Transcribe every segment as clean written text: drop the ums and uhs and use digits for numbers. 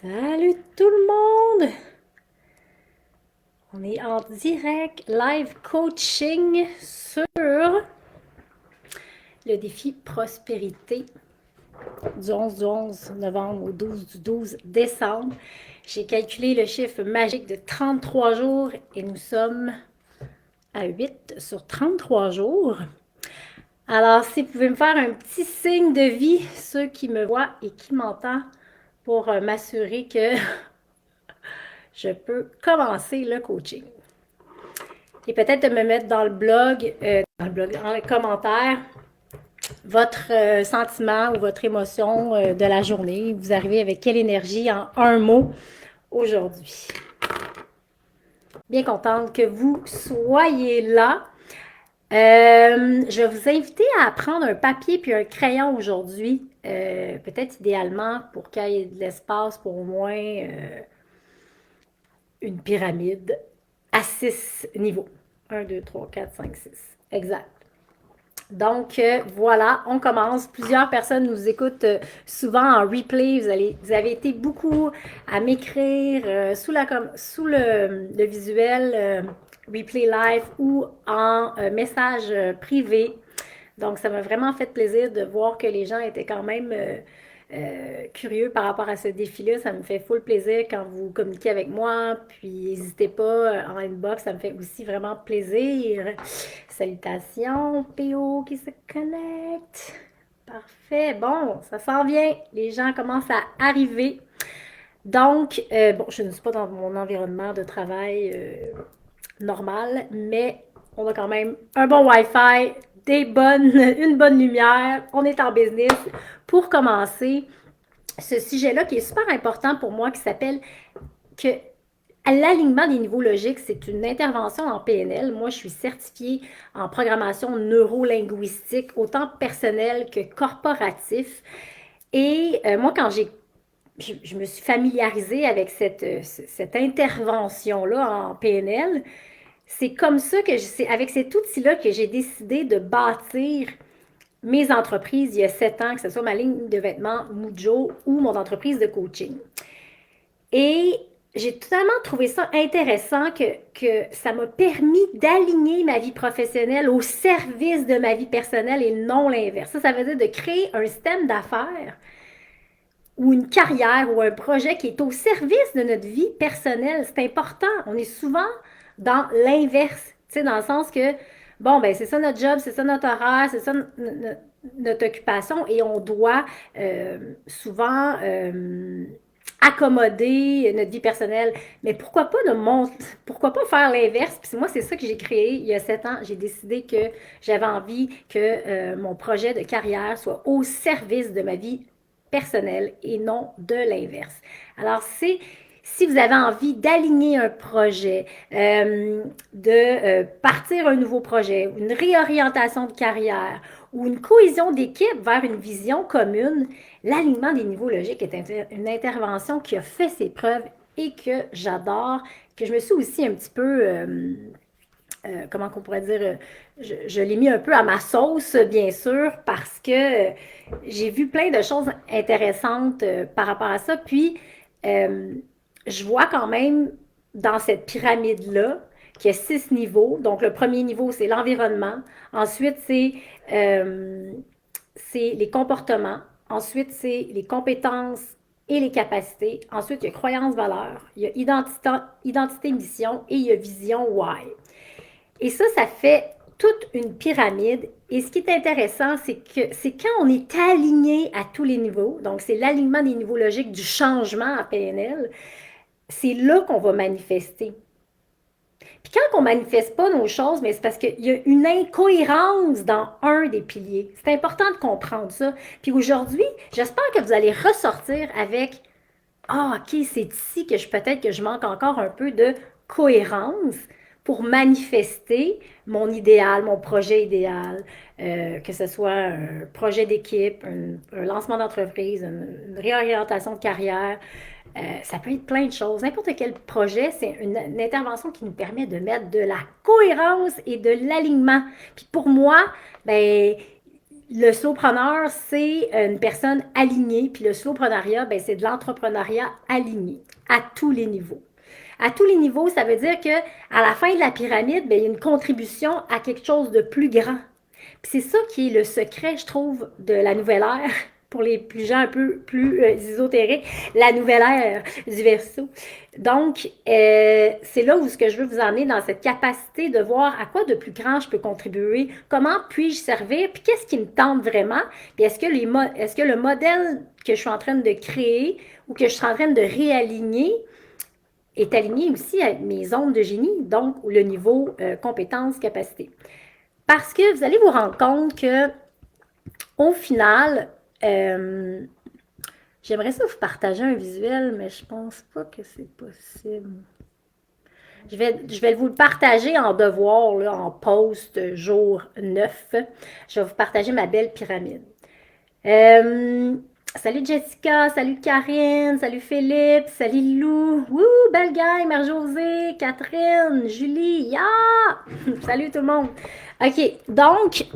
Salut tout le monde! On est en direct live coaching sur le défi prospérité du 11 du 11 novembre au 12 du 12 décembre. J'ai calculé le chiffre magique de 33 jours et nous sommes à 8 sur 33 jours. Alors, si vous pouvez me faire un petit signe de vie, ceux qui me voient et qui m'entendent, pour m'assurer que je peux commencer le coaching. Et peut-être de me mettre dans les commentaires, votre sentiment ou votre émotion de la journée. Vous arrivez avec quelle énergie en un mot aujourd'hui. Bien contente que vous soyez là. Je vais vous inviter à prendre un papier puis un crayon aujourd'hui, peut-être idéalement pour qu'il y ait de l'espace pour au moins une pyramide à 6 niveaux. 1, 2, 3, 4, 5, 6. Exact. Donc, voilà, on commence. Plusieurs personnes nous écoutent souvent en replay. Vous avez été beaucoup à m'écrire sous le visuel replay live ou en message privé. Donc, ça m'a vraiment fait plaisir de voir que les gens étaient quand même curieux par rapport à ce défi-là. Ça me fait full plaisir quand vous communiquez avec moi. Puis, n'hésitez pas en inbox, ça me fait aussi vraiment plaisir. Salutations, PO qui se connecte. Parfait. Bon, ça s'en vient. Les gens commencent à arriver. Donc, bon, je ne suis pas dans mon environnement de travail normal, mais on a quand même un bon Wi-Fi, une bonne lumière. On est en business pour commencer ce sujet-là qui est super important pour moi, qui s'appelle que l'alignement des niveaux logiques, c'est une intervention en PNL. Moi, je suis certifiée en programmation neuro-linguistique, autant personnelle que corporatif. Et moi, quand je me suis familiarisée avec cette intervention-là en PNL, c'est comme ça que c'est avec cet outil-là que j'ai décidé de bâtir mes entreprises il y a 7 ans, que ce soit ma ligne de vêtements Mujo ou mon entreprise de coaching. Et j'ai totalement trouvé ça intéressant que ça m'a permis d'aligner ma vie professionnelle au service de ma vie personnelle et non l'inverse. Ça veut dire de créer un système d'affaires ou une carrière ou un projet qui est au service de notre vie personnelle. C'est important. On est souvent dans l'inverse, tu sais, dans le sens que, bon, ben c'est ça notre job, c'est ça notre horaire, c'est ça notre occupation et on doit souvent accommoder notre vie personnelle. Mais pourquoi pas faire l'inverse? Puis moi, c'est ça que j'ai créé il y a 7 ans. J'ai décidé que j'avais envie que mon projet de carrière soit au service de ma vie personnelle et non de l'inverse. Alors, si vous avez envie d'aligner un projet, de partir un nouveau projet, une réorientation de carrière ou une cohésion d'équipe vers une vision commune, l'alignement des niveaux logiques est une intervention qui a fait ses preuves et que j'adore, que je me suis aussi un petit peu comment qu'on pourrait dire, je l'ai mis un peu à ma sauce, bien sûr, parce que j'ai vu plein de choses intéressantes par rapport à ça. Puis, euh, je vois quand même dans cette pyramide-là qu'il y a 6 niveaux. Donc, le premier niveau, c'est l'environnement. Ensuite, c'est les comportements. Ensuite, c'est les compétences et les capacités. Ensuite, il y a croyances, valeurs. Il y a identité, mission et il y a vision, why. Et ça fait toute une pyramide. Et ce qui est intéressant, c'est que c'est quand on est aligné à tous les niveaux, donc c'est l'alignement des niveaux logiques du changement à PNL, c'est là qu'on va manifester. Puis quand on ne manifeste pas nos choses, mais c'est parce qu'il y a une incohérence dans un des piliers. C'est important de comprendre ça. Puis aujourd'hui, j'espère que vous allez ressortir avec ah, ok, c'est ici que peut-être que je manque encore un peu de cohérence pour manifester mon idéal, mon projet idéal, que ce soit un projet d'équipe, un lancement d'entreprise, une réorientation de carrière. Ça peut être plein de choses. N'importe quel projet, c'est une intervention qui nous permet de mettre de la cohérence et de l'alignement. Puis pour moi, ben, le slowpreneur, c'est une personne alignée, puis le slowpreneuriat, ben, c'est de l'entrepreneuriat aligné à tous les niveaux. À tous les niveaux, ça veut dire que à la fin de la pyramide, ben, il y a une contribution à quelque chose de plus grand. Puis c'est ça qui est le secret, je trouve, de la nouvelle ère, pour les plus gens un peu plus ésotériques, la nouvelle ère du Verseau. Donc, c'est là où ce que je veux vous emmener dans cette capacité de voir à quoi de plus grand je peux contribuer, comment puis-je servir, puis qu'est-ce qui me tente vraiment, puis est-ce que le modèle que je suis en train de créer ou que je suis en train de réaligner est aligné aussi avec mes zones de génie, donc le niveau compétence, capacité. Parce que vous allez vous rendre compte que au final, j'aimerais ça vous partager un visuel, mais je pense pas que c'est possible. Je vais vous le partager en devoir, là, en post jour 9. Je vais vous partager ma belle pyramide. Salut Jessica, salut Karine, salut Philippe, salut Lou, wouh, belle gang, Marie-Josée, Catherine, Julie, yeah! Salut tout le monde. OK, donc,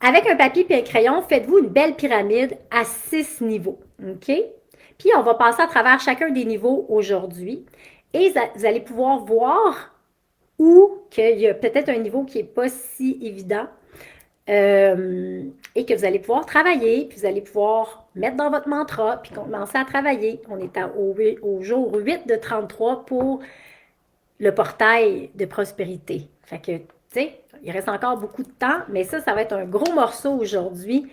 avec un papier et un crayon, faites-vous une belle pyramide à 6 niveaux. OK? Puis, on va passer à travers chacun des niveaux aujourd'hui. Et vous allez pouvoir voir où qu'il y a peut-être un niveau qui n'est pas si évident et que vous allez pouvoir travailler, puis vous allez pouvoir mettre dans votre mantra, puis commencer à travailler. On est au jour 8 de 33 pour le portail de prospérité. Fait que, tu sais, il reste encore beaucoup de temps, mais ça va être un gros morceau aujourd'hui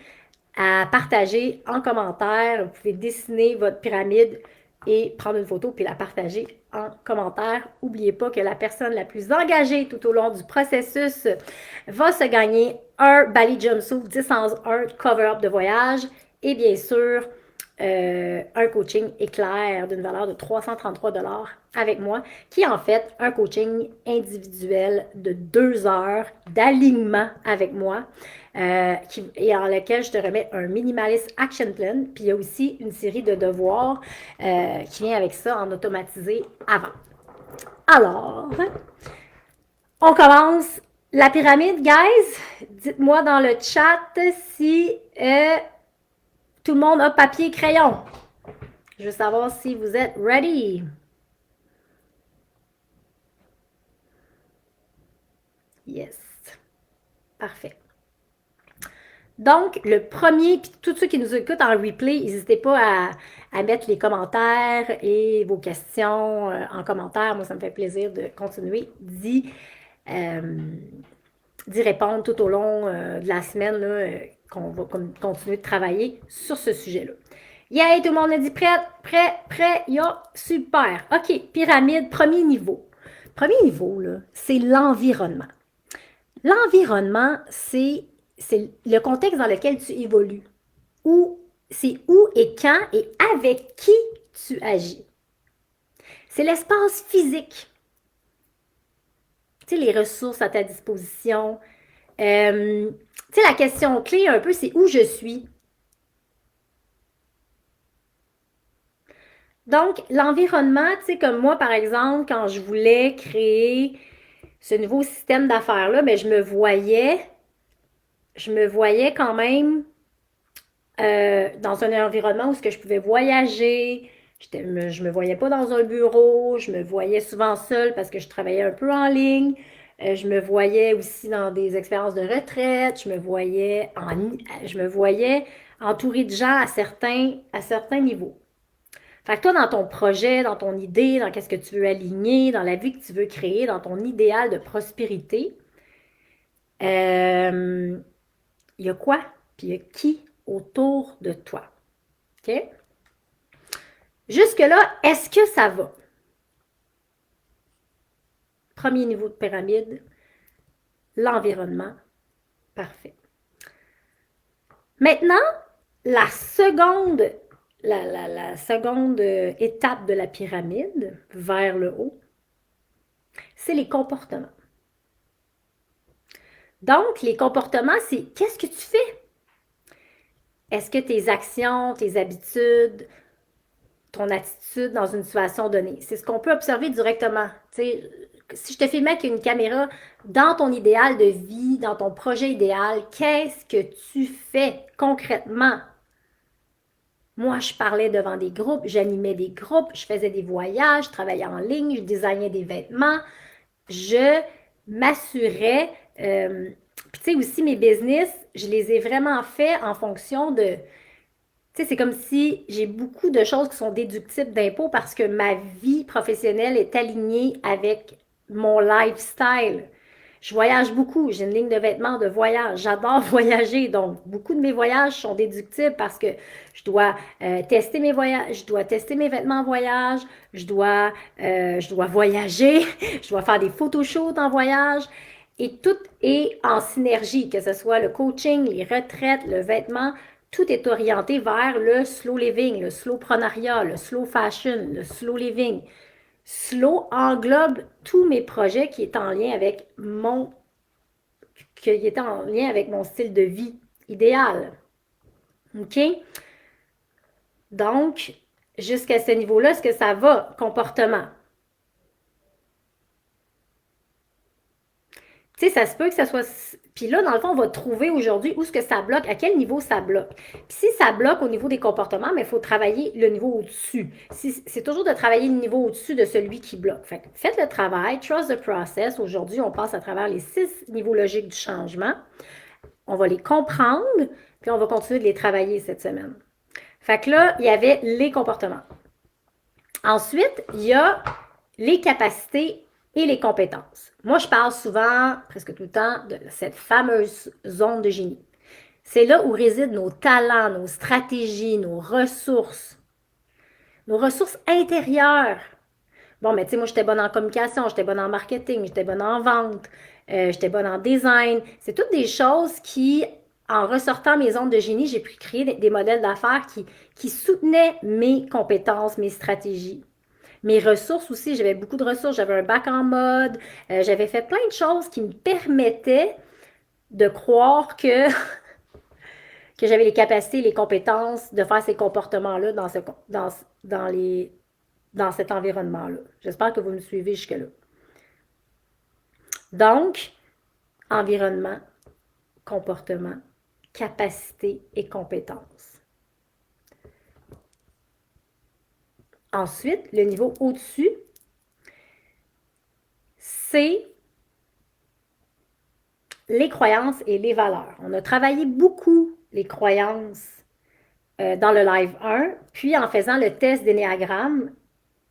à partager en commentaire. Vous pouvez dessiner votre pyramide et prendre une photo puis la partager en commentaire. N'oubliez pas que la personne la plus engagée tout au long du processus va se gagner un Bali Jumpsuit 10 en 1 cover-up de voyage et bien sûr un coaching éclair d'une valeur de 333 avec moi, qui est en fait un coaching individuel de 2 heures d'alignement avec moi, et en lequel je te remets un minimalist action plan, puis il y a aussi une série de devoirs qui vient avec ça en automatisé avant. Alors, on commence la pyramide, guys. Dites-moi dans le chat si tout le monde a papier et crayon. Je veux savoir si vous êtes ready. Yes. Parfait. Donc, le premier, puis tous ceux qui nous écoutent en replay, n'hésitez pas à mettre les commentaires et vos questions en commentaire. Moi, ça me fait plaisir de continuer d'y répondre tout au long de la semaine, là, qu'on va continuer de travailler sur ce sujet-là. Yay, tout le monde a dit prêt, prêt, prêt, ya, super. OK, pyramide, premier niveau. Premier niveau, là, c'est l'environnement. L'environnement, c'est le contexte dans lequel tu évolues. C'est où et quand et avec qui tu agis. C'est l'espace physique. Tu sais, les ressources à ta disposition. Tu sais, la question clé un peu, c'est où je suis. Donc, l'environnement, tu sais, comme moi, par exemple, quand je voulais créer ce nouveau système d'affaires-là, mais je me voyais quand même dans un environnement où ce que je pouvais voyager. Je me voyais pas dans un bureau, je me voyais souvent seule parce que je travaillais un peu en ligne. Je me voyais aussi dans des expériences de retraite. Je me voyais entourée de gens à certains niveaux. Fait que toi, dans ton projet, dans ton idée, dans qu'est-ce que tu veux aligner, dans la vie que tu veux créer, dans ton idéal de prospérité, il y a quoi? Puis il y a qui autour de toi? OK? Jusque-là, est-ce que ça va? Premier niveau de pyramide, l'environnement. Parfait. Maintenant, la seconde étape de la pyramide vers le haut, c'est les comportements. Donc, les comportements, c'est qu'est-ce que tu fais? Est-ce que tes actions, tes habitudes, ton attitude dans une situation donnée, c'est ce qu'on peut observer directement. Tu sais, si je te filmais avec une caméra dans ton idéal de vie, dans ton projet idéal, qu'est-ce que tu fais concrètement? Moi, je parlais devant des groupes, j'animais des groupes, je faisais des voyages, je travaillais en ligne, je designais des vêtements, je m'assurais, puis tu sais aussi mes business, je les ai vraiment faits en fonction de, tu sais, c'est comme si j'ai beaucoup de choses qui sont déductibles d'impôts parce que ma vie professionnelle est alignée avec mon lifestyle. Je voyage beaucoup, j'ai une ligne de vêtements de voyage, j'adore voyager, donc beaucoup de mes voyages sont déductibles parce que je dois tester mes voyages, je dois tester mes vêtements en voyage, je dois voyager, je dois faire des photoshoots en voyage et tout est en synergie, que ce soit le coaching, les retraites, le vêtement, tout est orienté vers le slow living, le slowprenariat, le slow fashion, le slow living. Slow englobe tous mes projets qui est en lien avec mon style de vie idéal. OK? Donc, jusqu'à ce niveau-là, est-ce que ça va? Comportement. Tu sais, ça se peut que ça soit. Puis là, dans le fond, on va trouver aujourd'hui où est-ce que ça bloque, à quel niveau ça bloque. Puis si ça bloque au niveau des comportements, mais il faut travailler le niveau au-dessus. C'est toujours de travailler le niveau au-dessus de celui qui bloque. Fait que faites le travail, trust the process. Aujourd'hui, on passe à travers les 6 niveaux logiques du changement. On va les comprendre, puis on va continuer de les travailler cette semaine. Fait que là, il y avait les comportements. Ensuite, il y a les capacités et les compétences. Moi, je parle souvent, presque tout le temps, de cette fameuse zone de génie. C'est là où résident nos talents, nos stratégies, nos ressources intérieures. Bon, mais tu sais, moi, j'étais bonne en communication, j'étais bonne en marketing, j'étais bonne en vente, j'étais bonne en design. C'est toutes des choses qui, en ressortant mes zones de génie, j'ai pu créer des modèles d'affaires qui soutenaient mes compétences, mes stratégies. Mes ressources aussi, j'avais beaucoup de ressources. J'avais un bac en mode. J'avais fait plein de choses qui me permettaient de croire que j'avais les capacités, les compétences de faire ces comportements-là dans cet environnement-là. J'espère que vous me suivez jusque-là. Donc, environnement, comportement, capacité et compétences. Ensuite, le niveau au-dessus, c'est les croyances et les valeurs. On a travaillé beaucoup les croyances dans le live 1, puis en faisant le test d'énéagramme,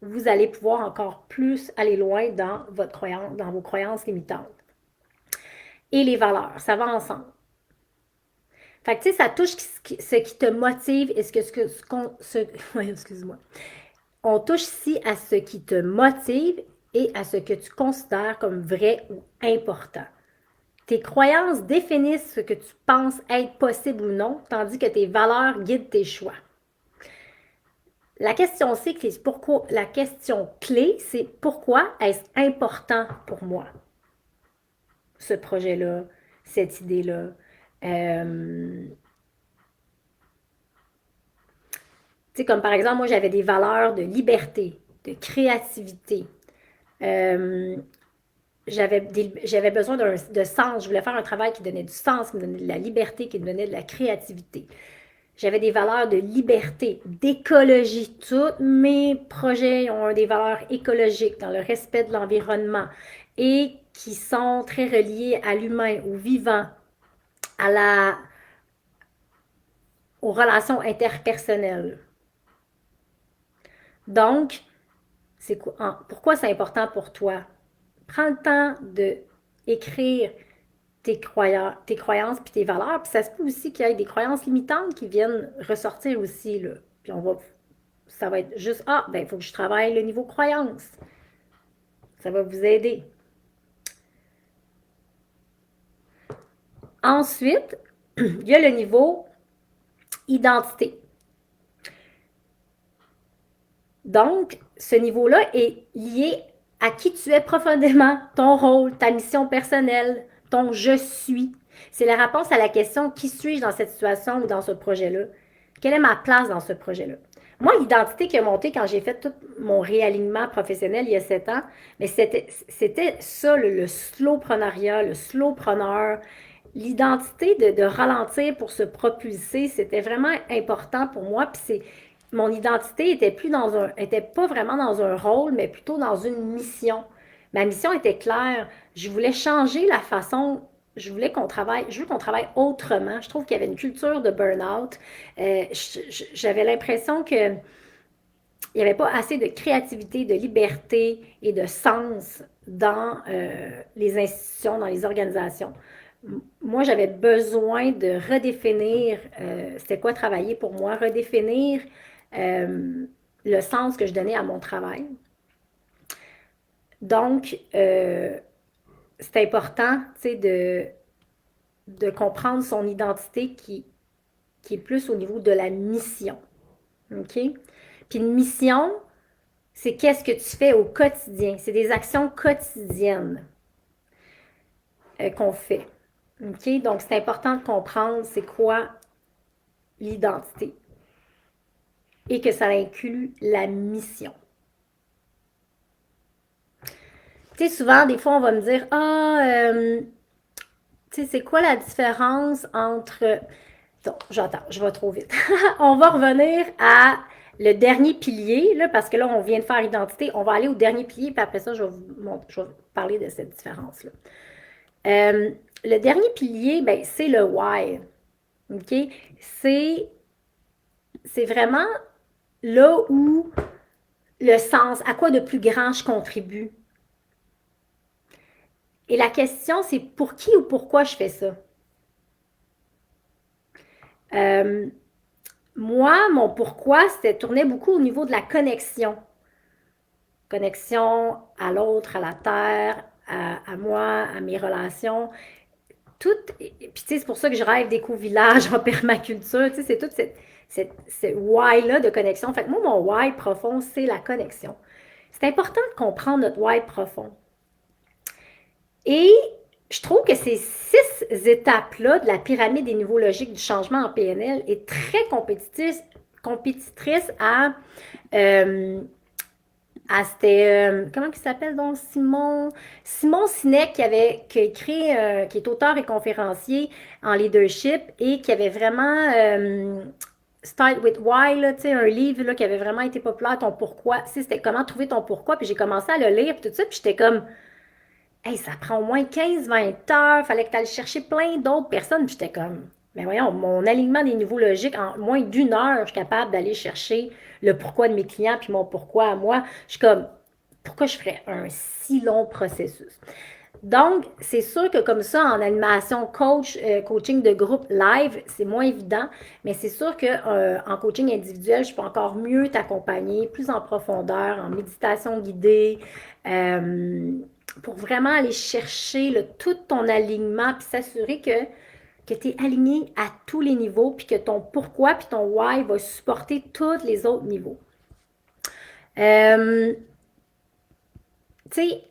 vous allez pouvoir encore plus aller loin dans vos croyances limitantes. Et les valeurs, ça va ensemble. Fait que tu sais, ça touche ce qui te motive et excuse-moi. On touche ici à ce qui te motive et à ce que tu considères comme vrai ou important. Tes croyances définissent ce que tu penses être possible ou non, tandis que tes valeurs guident tes choix. La question clé, c'est pourquoi est-ce important pour moi, ce projet-là, cette idée-là. Tu sais, comme par exemple, moi, j'avais des valeurs de liberté, de créativité. J'avais besoin de sens. Je voulais faire un travail qui donnait du sens, qui me donnait de la liberté, qui me donnait de la créativité. J'avais des valeurs de liberté, d'écologie. Tous mes projets ont des valeurs écologiques dans le respect de l'environnement et qui sont très reliés à l'humain, au vivant, aux relations interpersonnelles. Donc, pourquoi c'est important pour toi? Prends le temps d'écrire tes croyances puis tes valeurs. Puis ça se peut aussi qu'il y ait des croyances limitantes qui viennent ressortir aussi, là. Puis ça va être juste, il faut que je travaille le niveau croyance. Ça va vous aider. Ensuite, il y a le niveau identité. Donc, ce niveau-là est lié à qui tu es profondément, ton rôle, ta mission personnelle, ton je suis. C'est la réponse à la question qui suis-je dans cette situation ou dans ce projet-là? Quelle est ma place dans ce projet-là? Moi, l'identité qui a monté quand j'ai fait tout mon réalignement professionnel il y a 7 ans, mais c'était ça, le slowpreneuriat, le slowpreneur, l'identité de ralentir pour se propulser, c'était vraiment important pour moi. Puis mon identité était pas vraiment dans un rôle, mais plutôt dans une mission. Ma mission était claire. Je voulais changer la façon. Je veux qu'on travaille autrement. Je trouve qu'il y avait une culture de burn-out. J'avais l'impression que il n'y avait pas assez de créativité, de liberté et de sens dans les institutions, dans les organisations. Moi, j'avais besoin de redéfinir c'était quoi travailler pour moi, redéfinir le sens que je donnais à mon travail. Donc, c'est important, tu sais, de comprendre son identité qui est plus au niveau de la mission. OK? Puis une mission, c'est qu'est-ce que tu fais au quotidien. C'est des actions quotidiennes qu'on fait. OK? Donc, c'est important de comprendre c'est quoi l'identité et que ça inclut la mission. Tu sais, souvent, des fois, on va me dire, tu sais, c'est quoi la différence entre... Donc, j'entends, je vais trop vite. On va revenir à le dernier pilier, là, parce que là, on vient de faire identité. On va aller au dernier pilier, puis après ça, je vais vous parler de cette différence-là. Le dernier pilier, ben, c'est le why. OK? C'est, c'est vraiment là où le sens, à quoi de plus grand je contribue. Et la question, c'est pour qui ou pourquoi je fais ça? Euh, Moi, mon pourquoi, c'était tourné beaucoup au niveau de la connexion. Connexion à l'autre, à la terre, à moi, à mes relations. Tout, puis tu sais, c'est pour ça que je rêve d'éco-village en permaculture. Tu sais, c'est tout cette why-là de connexion. Fait que moi, mon why profond, c'est la connexion. C'est important de comprendre notre why profond. Et je trouve que ces 6 étapes-là de la pyramide des niveaux logiques du changement en PNL est très compétitrice euh, c'était, comment il s'appelle donc, Simon Sinek qui a écrit, qui est auteur et conférencier en leadership et qui avait vraiment Start with Why, là, un livre là, qui avait vraiment été populaire, ton pourquoi. Tu sais, c'était comment trouver ton pourquoi. Puis j'ai commencé à le lire, puis tout ça, puis j'étais comme, hey, ça prend au moins 15-20 heures, fallait que tu ailles chercher plein d'autres personnes. Puis j'étais comme, mais voyons, mon alignement des niveaux logiques, en moins d'1 heure, je suis capable d'aller chercher le pourquoi de mes clients, puis mon pourquoi à moi. Je suis comme, pourquoi je ferais un si long processus? Donc, c'est sûr que comme ça, en animation coaching de groupe live, c'est moins évident, mais c'est sûr que en coaching individuel, je peux encore mieux t'accompagner, plus en profondeur, en méditation guidée, euh, pour vraiment aller chercher tout ton alignement, puis s'assurer que tu es aligné à tous les niveaux, puis que ton pourquoi, puis ton why va supporter tous les autres niveaux. Tu sais,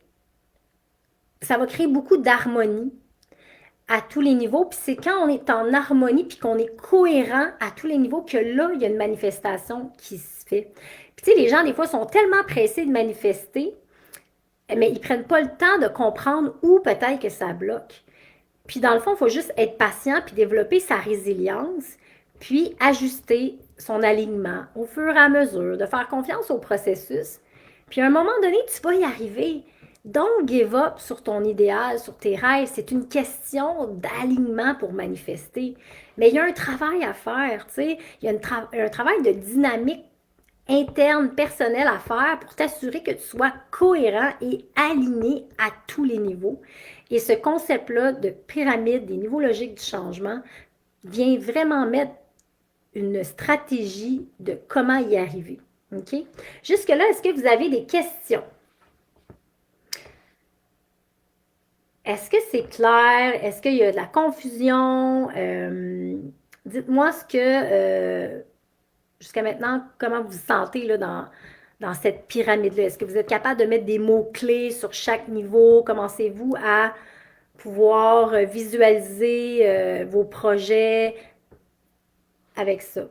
ça va créer beaucoup d'harmonie à tous les niveaux. Puis c'est quand on est en harmonie puis qu'on est cohérent à tous les niveaux que là, il y a une manifestation qui se fait. Puis tu sais, les gens, des fois, sont tellement pressés de manifester, mais ils ne prennent pas le temps de comprendre où peut-être que ça bloque. Puis dans le fond, il faut juste être patient puis développer sa résilience, puis ajuster son alignement au fur et à mesure, de faire confiance au processus. Puis à un moment donné, tu vas y arriver. Don't give up sur ton idéal, sur tes rêves. C'est une question d'alignement pour manifester. Mais il y a un travail à faire, tu sais. Il y a un travail de dynamique interne, personnelle à faire pour t'assurer que tu sois cohérent et aligné à tous les niveaux. Et ce concept-là de pyramide des niveaux logiques du changement vient vraiment mettre une stratégie de comment y arriver. OK? Jusque-là, est-ce que vous avez des questions? Est-ce que c'est clair? Est-ce qu'il y a de la confusion? Dites-moi ce que, jusqu'à maintenant, comment vous vous sentez là, dans cette pyramide-là. Est-ce que vous êtes capable de mettre des mots-clés sur chaque niveau? Commencez-vous à pouvoir visualiser vos projets avec ça?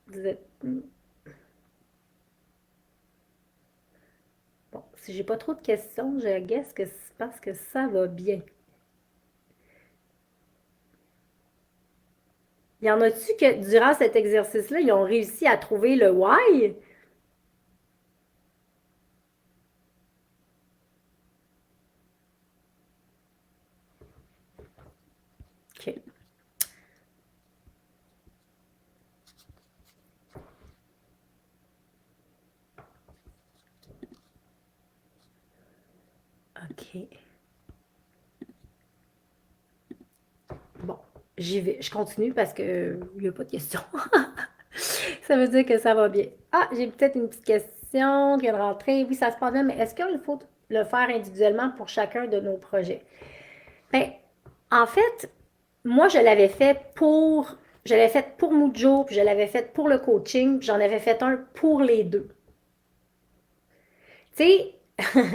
Vous êtes... Si j'ai pas trop de questions, je guess que c'est parce que ça va bien. Y en a-tu que durant cet exercice-là, ils ont réussi à trouver le why? OK. OK. Bon, j'y vais. Je continue parce que il n'y a pas de questions. Ça veut dire que ça va bien. Ah, j'ai peut-être une petite question qui vient de rentrer. Oui, ça se passe bien, mais est-ce qu'il faut le faire individuellement pour chacun de nos projets? Ben, en fait, moi, je l'avais fait pour Mujo, puis je l'avais fait pour le coaching, puis j'en avais fait un pour les deux. Tu sais,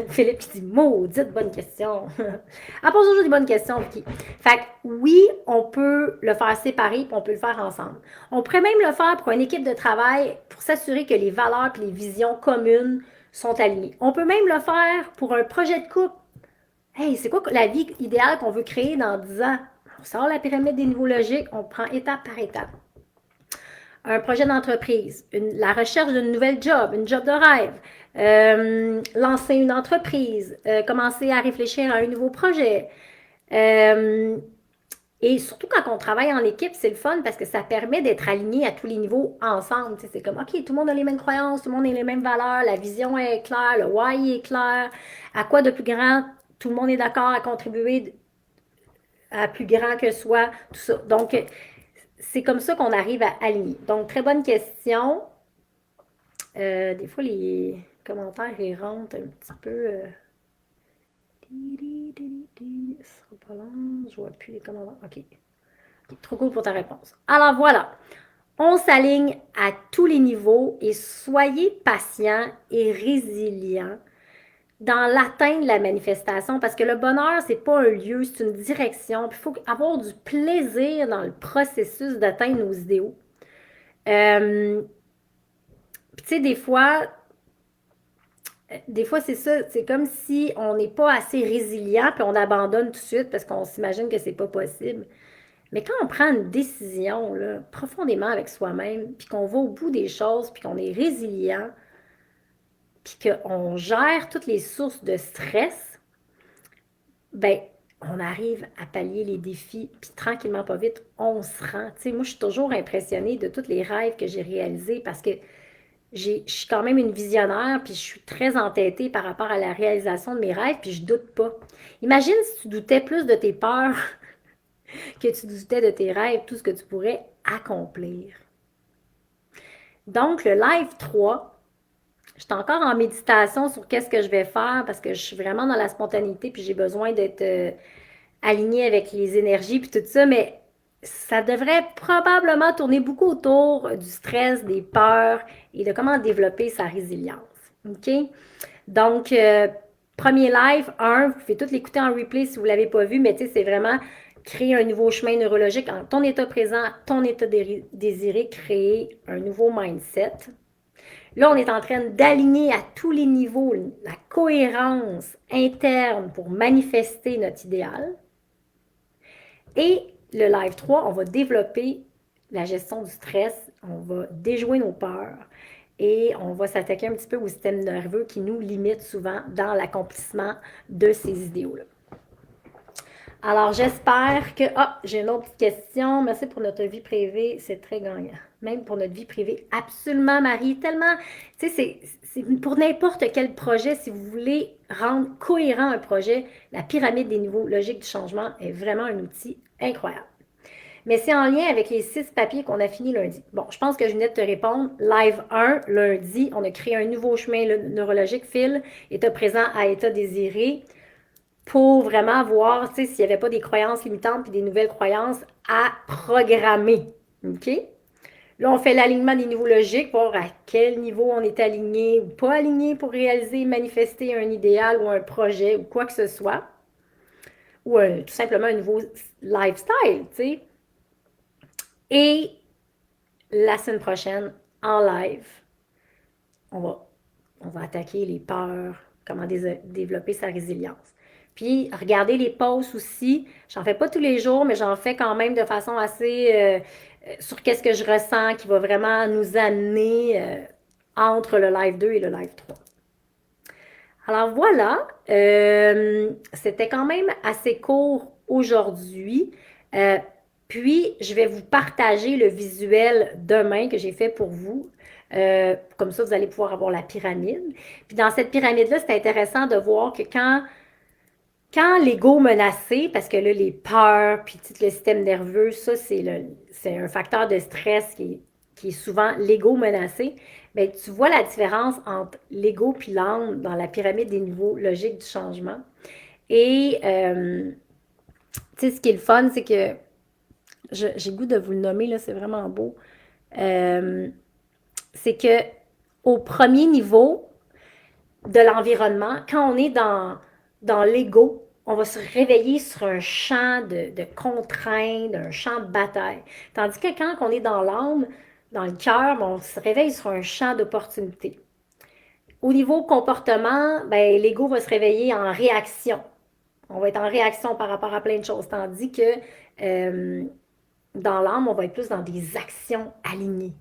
Philippe qui dit maudite bonne question. Elle pose toujours des bonnes questions, Vicky. Fait que oui, on peut le faire séparé, puis on peut le faire ensemble. On pourrait même le faire pour une équipe de travail pour s'assurer que les valeurs et les visions communes sont alignées. On peut même le faire pour un projet de couple. Hey, c'est quoi la vie idéale qu'on veut créer dans 10 ans? On sort la pyramide des niveaux logiques, on prend étape par étape. Un projet d'entreprise, la recherche d'une nouvelle job, une job de rêve, lancer une entreprise, commencer à réfléchir à un nouveau projet. Euh, et surtout quand on travaille en équipe, c'est le fun parce que ça permet d'être aligné à tous les niveaux ensemble. Tu sais, c'est comme, OK, tout le monde a les mêmes croyances, tout le monde a les mêmes valeurs, la vision est claire, le why est clair, à quoi de plus grand, tout le monde est d'accord à contribuer à plus grand que soi, tout ça. Donc, c'est comme ça qu'on arrive à aligner. Donc, très bonne question. Des fois, les commentaires, ils rentrent un petit peu. Ce sera pas long. Je vois plus les commentaires. OK. Trop cool pour ta réponse. Alors voilà. On s'aligne à tous les niveaux et soyez patient et résilient dans l'atteinte de la manifestation parce que le bonheur, c'est pas un lieu, c'est une direction. Il faut avoir du plaisir dans le processus d'atteindre nos idéaux. Tu sais, des fois, c'est ça, c'est comme si on n'est pas assez résilient puis on abandonne tout de suite parce qu'on s'imagine que c'est pas possible. Mais quand on prend une décision là, profondément avec soi-même, puis qu'on va au bout des choses, puis qu'on est résilient, puis qu'on gère toutes les sources de stress, ben on arrive à pallier les défis, puis tranquillement, pas vite, on se rend. Tu sais, moi, je suis toujours impressionnée de tous les rêves que j'ai réalisés parce que je suis quand même une visionnaire, puis je suis très entêtée par rapport à la réalisation de mes rêves, puis je doute pas. Imagine si tu doutais plus de tes peurs que tu doutais de tes rêves, tout ce que tu pourrais accomplir. Donc, le live 3, je suis encore en méditation sur qu'est-ce que je vais faire parce que je suis vraiment dans la spontanéité, puis j'ai besoin d'être alignée avec les énergies, puis tout ça, mais ça devrait probablement tourner beaucoup autour du stress, des peurs et de comment développer sa résilience. OK? Donc, premier live, vous pouvez tout l'écouter en replay si vous ne l'avez pas vu, mais tu sais, c'est vraiment créer un nouveau chemin neurologique en ton état présent, ton état désiré, créer un nouveau mindset. Là, on est en train d'aligner à tous les niveaux la cohérence interne pour manifester notre idéal. Et le live 3, on va développer la gestion du stress, on va déjouer nos peurs et on va s'attaquer un petit peu au système nerveux qui nous limite souvent dans l'accomplissement de ces idéaux-là. Alors, j'espère que... Ah, j'ai une autre question. Merci pour notre vie privée. C'est très gagnant. Même pour notre vie privée. Absolument, Marie. Tellement... Tu sais, c'est pour n'importe quel projet, si vous voulez rendre cohérent un projet, la pyramide des niveaux logiques du changement est vraiment un outil incroyable. Mais c'est en lien avec les 6 papiers qu'on a fini lundi. Bon, je pense que je venais de te répondre. Live 1, lundi, on a créé un nouveau chemin neurologique, Phil, état présent à état désiré, pour vraiment voir s'il n'y avait pas des croyances limitantes et des nouvelles croyances à programmer. OK? Là, on fait l'alignement des niveaux logiques, voir à quel niveau on est aligné ou pas aligné pour réaliser, manifester un idéal ou un projet ou quoi que ce soit. Ou tout simplement un nouveau lifestyle, tu sais. Et la semaine prochaine, en live, on va, on va attaquer les peurs, comment développer sa résilience. Puis, regardez les posts aussi. J'en fais pas tous les jours, mais j'en fais quand même de façon assez sur qu'est-ce que je ressens qui va vraiment nous amener entre le live 2 et le live 3. Alors voilà, c'était quand même assez court aujourd'hui. Euh, Puis, je vais vous partager le visuel demain que j'ai fait pour vous. Comme ça, vous allez pouvoir avoir la pyramide. Puis dans cette pyramide-là, c'est intéressant de voir que quand l'ego menacé, parce que là, les peurs, puis tout le système nerveux, ça, c'est un facteur de stress qui est souvent l'ego menacé. Bien, tu vois la différence entre l'ego puis l'âme dans la pyramide des niveaux logiques du changement. Et, tu sais, ce qui est le fun, c'est que j'ai le goût de vous le nommer, là, c'est vraiment beau. Euh, c'est que au premier niveau de l'environnement, quand on est dans l'ego, on va se réveiller sur un champ de contraintes, un champ de bataille. Tandis que quand on est dans l'âme, dans le cœur, on se réveille sur un champ d'opportunités. Au niveau comportement, ben, l'ego va se réveiller en réaction. On va être en réaction par rapport à plein de choses. Tandis que euh, dans l'âme, on va être plus dans des actions alignées.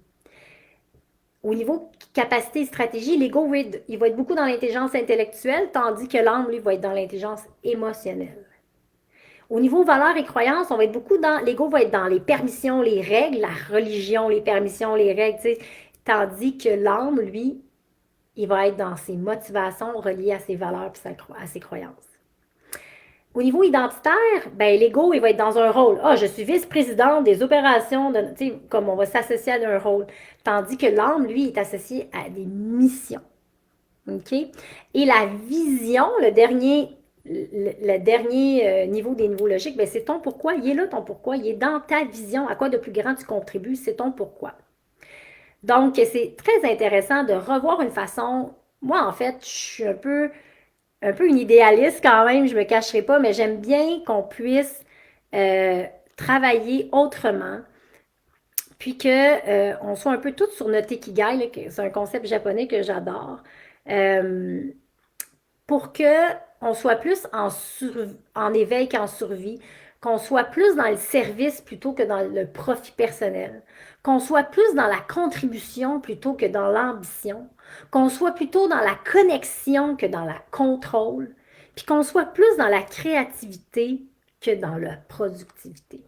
Au niveau capacité et stratégie, l'ego, il va être beaucoup dans l'intelligence intellectuelle, tandis que l'âme, lui, va être dans l'intelligence émotionnelle. Au niveau valeurs et croyances, on va être beaucoup dans, l'ego va être dans les permissions, les règles, la religion, les permissions, les règles, tu sais, tandis que l'âme, lui, il va être dans ses motivations reliées à ses valeurs et à ses croyances. Au niveau identitaire, ben, l'ego, il va être dans un rôle. Ah, je suis vice-présidente des opérations, comme on va s'associer à un rôle. Tandis que l'âme, lui, est associé à des missions. OK? Et la vision, le dernier niveau des niveaux logiques, ben, c'est ton pourquoi. Il est là, ton pourquoi. Il est dans ta vision. À quoi de plus grand tu contribues, c'est ton pourquoi. Donc, c'est très intéressant de revoir une façon. Moi, en fait, je suis un peu une idéaliste quand même, je ne me cacherai pas, mais j'aime bien qu'on puisse euh, travailler autrement, puis qu'on soit un peu toutes sur notre ikigai, c'est un concept japonais que j'adore, euh, pour qu'on soit plus en éveil qu'en survie, qu'on soit plus dans le service plutôt que dans le profit personnel, qu'on soit plus dans la contribution plutôt que dans l'ambition, qu'on soit plutôt dans la connexion que dans la contrôle, puis qu'on soit plus dans la créativité que dans la productivité.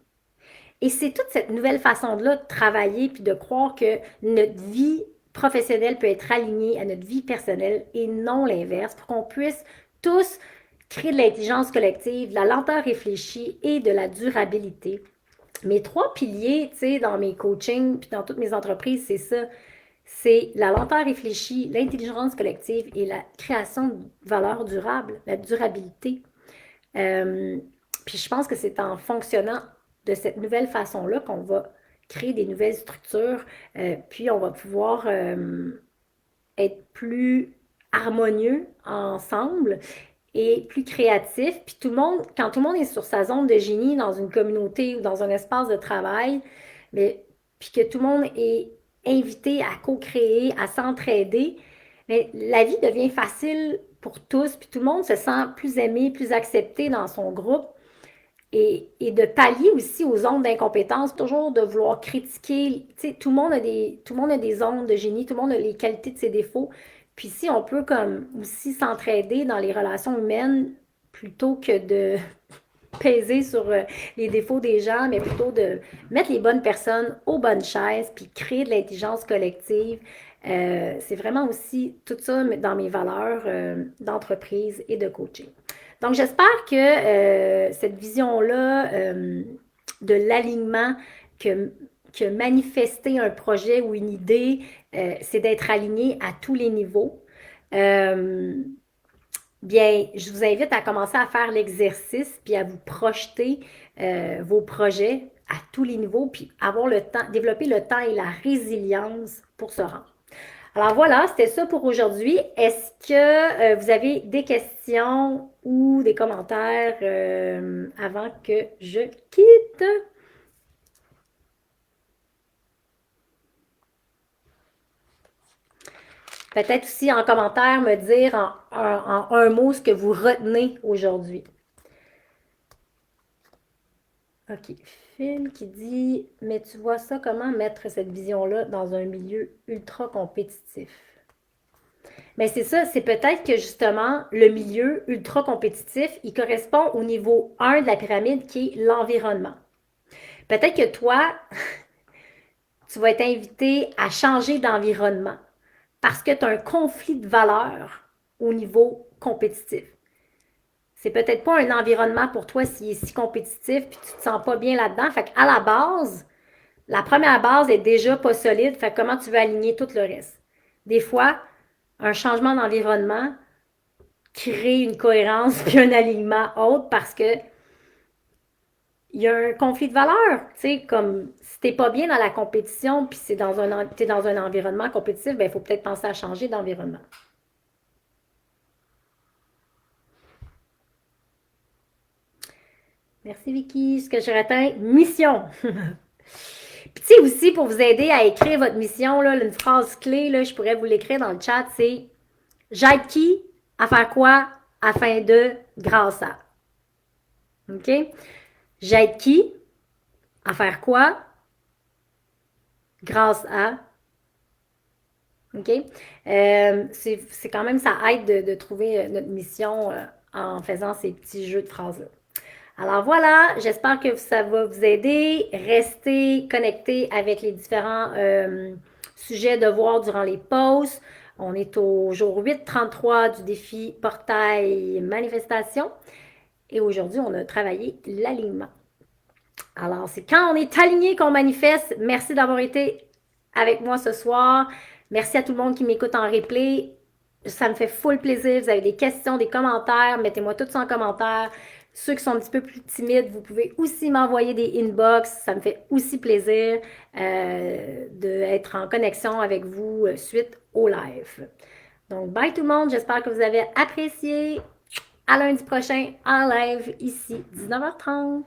Et c'est toute cette nouvelle façon-là de travailler puis de croire que notre vie professionnelle peut être alignée à notre vie personnelle et non l'inverse, pour qu'on puisse tous créer de l'intelligence collective, de la lenteur réfléchie et de la durabilité. Mes trois piliers, tu sais, dans mes coachings puis dans toutes mes entreprises, c'est ça. C'est la lenteur réfléchie, l'intelligence collective et la création de valeur durable, la durabilité. Euh, Puis je pense que c'est en fonctionnant de cette nouvelle façon-là qu'on va créer des nouvelles structures, puis on va pouvoir être plus harmonieux ensemble et plus créatif. Puis tout le monde, quand tout le monde est sur sa zone de génie dans une communauté ou dans un espace de travail, mais, puis que tout le monde est invité à co-créer, à s'entraider, mais la vie devient facile pour tous, puis tout le monde se sent plus aimé, plus accepté dans son groupe. Et de pallier aussi aux zones d'incompétence, toujours de vouloir critiquer. Tu sais, tout le monde a des zones de génie, tout le monde a les qualités de ses défauts. Puis si on peut comme aussi s'entraider dans les relations humaines plutôt que de peser sur les défauts des gens, mais plutôt de mettre les bonnes personnes aux bonnes chaises, puis créer de l'intelligence collective. C'est vraiment aussi tout ça dans mes valeurs d'entreprise et de coaching. Donc, j'espère que cette vision-là de l'alignement, que manifester un projet ou une idée, c'est d'être aligné à tous les niveaux. Euh, Bien, je vous invite à commencer à faire l'exercice, puis à vous projeter vos projets à tous les niveaux, puis avoir le temps, développer le temps et la résilience pour se rendre. Alors voilà, c'était ça pour aujourd'hui. Est-ce que vous avez des questions ou des commentaires avant que je quitte? Peut-être aussi en commentaire me dire en un mot ce que vous retenez aujourd'hui. OK. Phil qui dit, mais tu vois ça, comment mettre cette vision-là dans un milieu ultra compétitif? Mais c'est ça, c'est peut-être que justement, le milieu ultra compétitif, il correspond au niveau 1 de la pyramide qui est l'environnement. Peut-être que toi, tu vas être invité à changer d'environnement parce que tu as un conflit de valeurs au niveau compétitif. C'est peut-être pas un environnement pour toi s'il est si compétitif puis tu te sens pas bien là-dedans. Fait qu'à la base, la première base est déjà pas solide. Fait que comment tu veux aligner tout le reste? Des fois, un changement d'environnement crée une cohérence puis un alignement autre parce que il y a un conflit de valeurs. Tu sais, comme si t'es pas bien dans la compétition puis t'es dans un environnement compétitif, ben il faut peut-être penser à changer d'environnement. Merci Vicky. Ce que je retiens, mission. Puis tu sais aussi, pour vous aider à écrire votre mission, là, une phrase clé, là, je pourrais vous l'écrire dans le chat, c'est j'aide qui à faire quoi afin de grâce à. OK? J'aide qui à faire quoi grâce à. OK? C'est quand même, ça aide de trouver notre mission en faisant ces petits jeux de phrases-là. Alors voilà, j'espère que ça va vous aider. Restez connectés avec les différents sujets de voir durant les pauses. On est au jour 8-33 du défi portail manifestation. Et aujourd'hui, on a travaillé l'alignement. Alors, c'est quand on est aligné qu'on manifeste. Merci d'avoir été avec moi ce soir. Merci à tout le monde qui m'écoute en replay. Ça me fait full plaisir. Vous avez des questions, des commentaires, mettez-moi tout ça en commentaire. Ceux qui sont un petit peu plus timides, vous pouvez aussi m'envoyer des inbox. Ça me fait aussi plaisir d'être en connexion avec vous suite au live. Donc, bye tout le monde. J'espère que vous avez apprécié. À lundi prochain en live ici, 19h30.